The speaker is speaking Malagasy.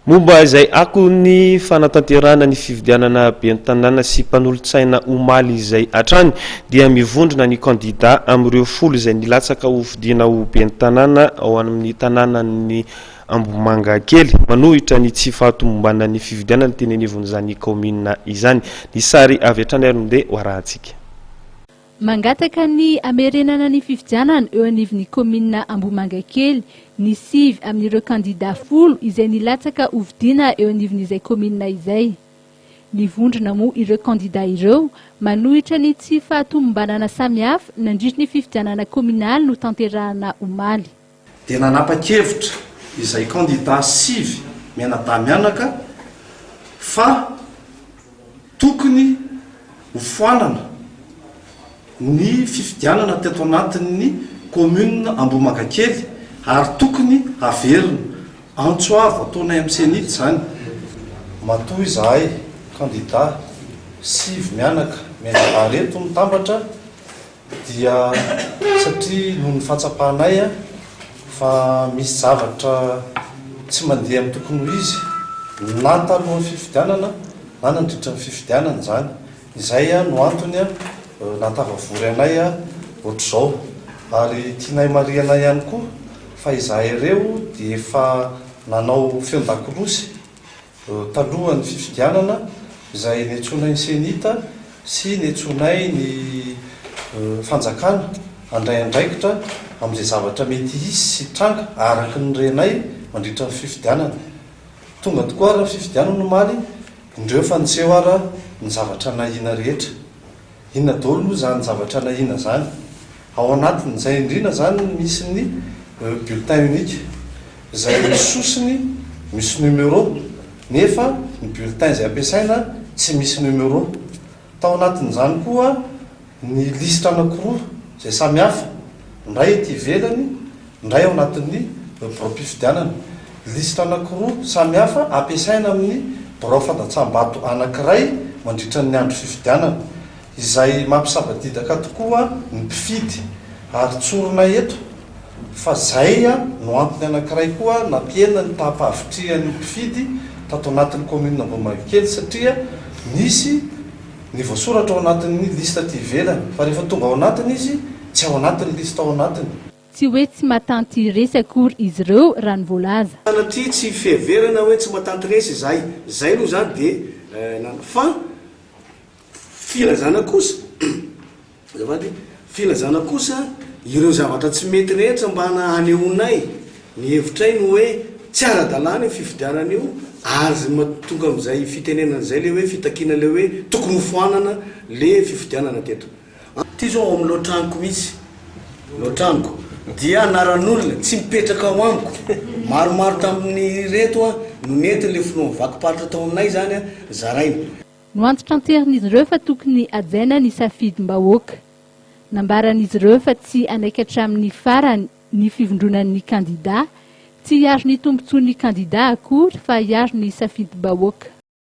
Momba izay ako ny fanatanterana ny fividianana ben'ny tanàna sy mpanolontsaina omaly izay hatrany dia mivondrona ny kandida amin'ireo folo izay nilatsaka ho vidiana ho ben'ny tanàna ao amin'ny tanànan'ny Ambomanga kely manohitra ny tsy fahatomombana ny fividianana ny tenenivon'izany kaomina izany. Ny sary avy hatrany aromde hoarahantsika. Mangataka ny amerenana ny fividianana eo anivon'ny komina Ambomanga kely ny sivy amin'ireo kandida folo izay nilatsaka ho vidiana eo anivon'izay komina izay. Nivondrona moa ireo kandida ireo manohitra ny tsy fahatomombanana samihafa nandritra ny fividianana kominaly no tanterahana omaly. Dia nanapa-kevitra izay kandida sivy mianadamianaka fa tokony ho foanana ny fifidianana teto anatin'ny komina Ambomanga kely ary tokony averina Antsoavo ataonay amin'ny senity zany. Matoy izahay kandida sivy mianaka mianabareto mitambatra dia satria noho ny fatsapahanay fa misy zavatra tsy mandeha amin'ny tokony ho izy na talohan'ny fifidianana na nandritra ny fifidianana zany. Izay no antony natavavory anay ohatr'izao ary tianay mariana ihany koa fa izahay ireo dia efa nanao feon-dakolosy talohan'ny fifidianana izay niantsonay ny senita sy niantsonay ny fanjakana andray andraikitra amin'izay zavatra mety isy sy tranga araky ny renay mandritra ny fifidianana. Tonga tokoa ary ny fifidianana omaly indreo fa niseho ara ny zavatra nahina rehetra. Inona daholo moa zany zavatra nahina zany? Ao anatin'izay indrina zany misy ny bulletin unique izay misy sosiny misy numéro nefa ny bulletin izay ampiasaina tsy misy numéro. Tao anatin'izany koa ny lisitra anankiroa izay samihafa, ndray ety ivelany, ndray ao anatin'ny bureau-pifidianana. Lisitra anankiroa samihafa ampiasaina amin'ny birao fandatsam-bato anankiray mandritra ny andro fifidianana, izay mampisabadidaka tokoa ny mpifidy ary tsorona eto fa zay no antony anankiray koa nampiena ny tapavitrian'ny mpifidy tato anatin'ny komina Ambomanga kely satria nisy ny voasoratra ao anatin'ny lista ty ivelany fa rehefa tonga ao anatiny izy tsy ao anatin'ny lista ao anatiny. Tsy hoe tsy matanty resy akory izy ireo raha ny voalaza. Sanatria tsy fiheverana hoe tsy matanty resy zay aloha zany dia fa filazana kosa filazana kosa ireo zavatra tsy mety rehetra mba hanehoanay ny hevitray no hoe tsy ara-dalàna fifidianana io azy matonga amin'izay fitenenana zay le hoe fitakina le hoe tokony foanana le fifidianana teto. Ty zao ao amin'ny loatraniko misy loatraniko dia anaran'olona tsy mipetraka ao amiko maromaro tamin'ny reto no nety le filoha vakiparitra tao aminay zany zaraina. No antitra anterin'izy ireo fa tokony ajaina ny safidim-bahoaka. Nambaran'izy ireo fa tsy anaikatra amin'ny farany ny fivondronan'ny kandida, tsy hiaro ny tombontsoan'ny kandida akory fa hiaro ny safidim-bahoaka.